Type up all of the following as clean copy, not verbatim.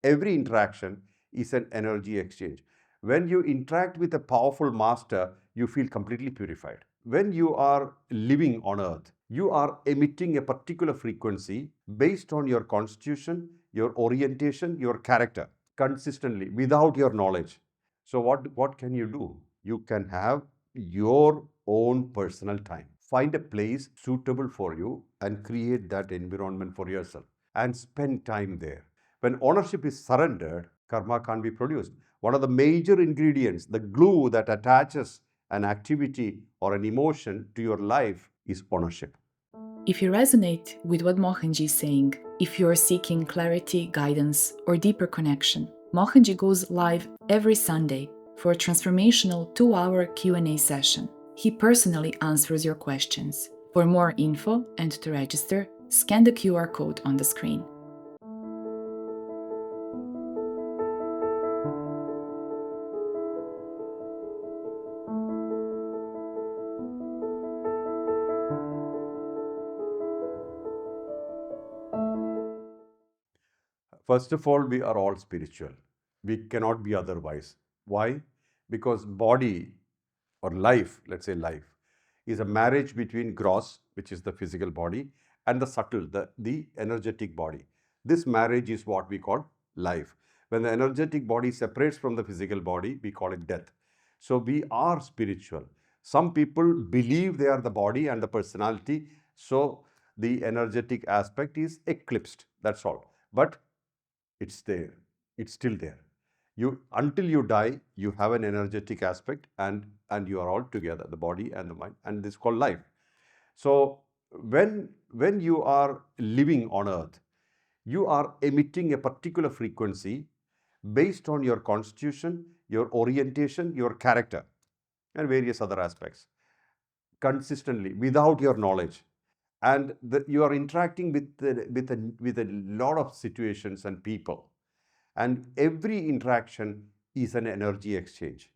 Every interaction is an energy exchange. When you interact with a powerful master, you feel completely purified. When you are living on earth, you are emitting a particular frequency based on your constitution, your orientation, your character consistently without your knowledge. So, what can you do? You can have your own personal time. Find a place suitable for you and create that environment for yourself and spend time there. When ownership is surrendered, karma can't be produced. One of the major ingredients, the glue that attaches an activity or an emotion to your life, is ownership. If you resonate with what Mohanji is saying, if you are seeking clarity, guidance, or deeper connection, Mohanji goes live every Sunday for a transformational 2-hour Q&A session. He personally answers your questions. For more info and to register, scan the QR code on the screen. First of all, we are all spiritual. We cannot be otherwise. Why? Because body or life, let's say life, is a marriage between gross, which is the physical body, and the subtle, the energetic body. This marriage is what we call life. When the energetic body separates from the physical body, we call it death. So we are spiritual. Some people believe they are the body and the personality, so the energetic aspect is eclipsed. That's all. But it's there. It's still there. You until you die, you have an energetic aspect, and you are all together, the body and the mind, and this is called life. So when you are living on earth, you are emitting a particular frequency based on your constitution, your orientation, your character, and various other aspects consistently without your knowledge. And you are interacting with a lot of situations and people, and every interaction is an energy exchange.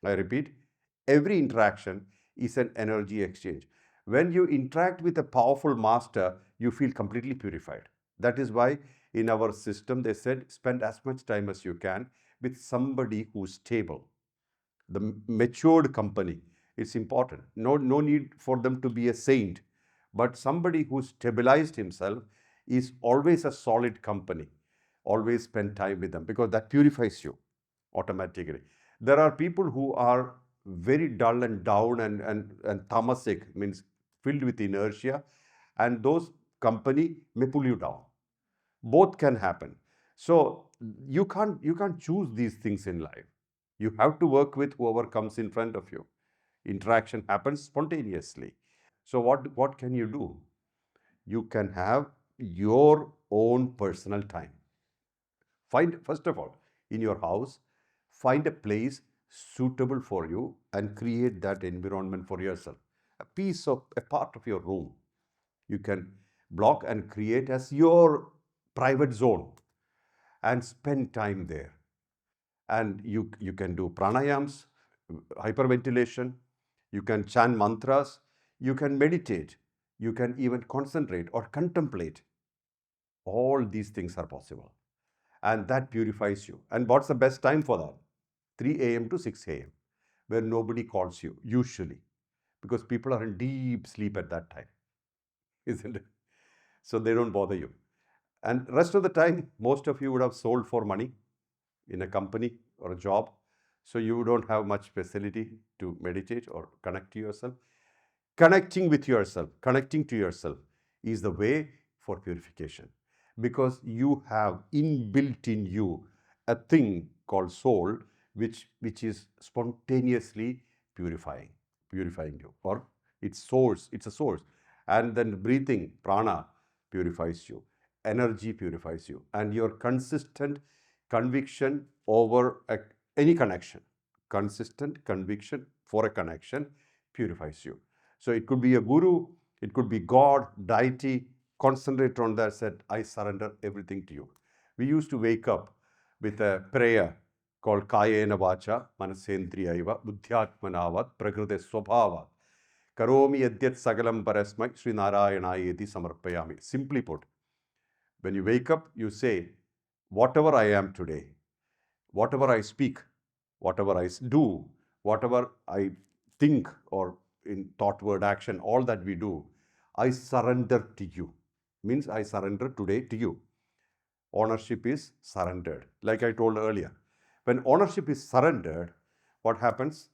I repeat, every interaction is an energy exchange. When you interact with a powerful master, you feel completely purified. That is why in our system they said spend as much time as you can with somebody who's stable, the matured company. It's important. No need for them to be a saint, but somebody who stabilized himself is always a solid company. Always spend time with them because that purifies you automatically. There are people who are very dull and down and tamasic, means filled with inertia, and those company may pull you down. Both can happen. So you can't choose these things in life. You have to work with whoever comes in front of you. Interaction happens spontaneously. So what can you do? You can have your own personal time. Find, first of all, in your house, find a place suitable for you and create that environment for yourself. A part of your room you can block and create as your private zone and spend time there. And you can do pranayams, hyperventilation, you can chant mantras, you can meditate, you can even concentrate or contemplate. All these things are possible, and that purifies you. And what's the best time for that? 3 a.m. to 6 a.m., where nobody calls you usually, because people are in deep sleep at that time, isn't it? So they don't bother you. And rest of the time, most of you would have sold for money in a company or a job. So you don't have much facility to meditate or connect to yourself. Connecting to yourself is the way for purification, because you have inbuilt in you a thing called soul, which is spontaneously purifying you, or it's a source. And then breathing prana purifies you, energy purifies you, and your consistent conviction over any connection, consistent conviction for a connection purifies you. So it could be a guru, it could be God, deity. Concentrate on that, said, I surrender everything to you. We used to wake up with a prayer called Kayena Vacha, Manasendriyaiva, Buddhyatmanavat, Prakriti Swabhavat, Karomi Yadyat Sagalam Parasmai, Sri Narayanayeti Samarpayami. Simply put, when you wake up, you say, whatever I am today, whatever I speak, whatever I do, whatever I think or in thought, word, action, all that we do, I surrender to you. Means I surrender today to you. Ownership is surrendered. Like I told earlier, when ownership is surrendered, what happens?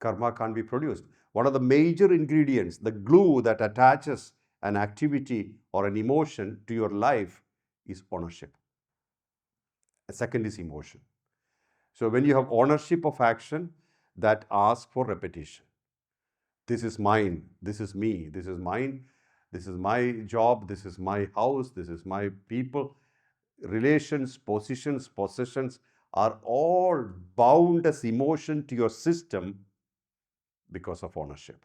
Karma can't be produced. One of the major ingredients, the glue that attaches an activity or an emotion to your life is ownership. A second is emotion. So when you have ownership of action, that asks for repetition. This is mine, this is me, this is mine, this is my job, this is my house, this is my people. Relations, positions, possessions are all bound as emotion to your system because of ownership.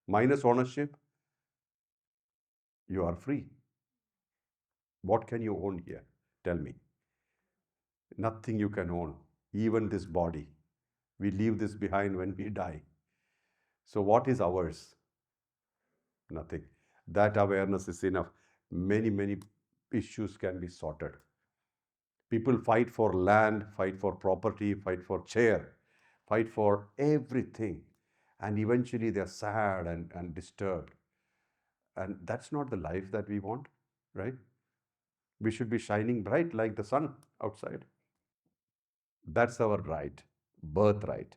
Minus ownership, you are free. What can you own here? Tell me. Nothing you can own, even this body. We leave this behind when we die. So, what is ours? Nothing. That awareness is enough. Many issues can be sorted. People fight for land, fight for property, fight for chair, fight for everything. And eventually they're sad and disturbed. And that's not the life that we want, right? We should be shining bright like the sun outside. That's our right, birthright.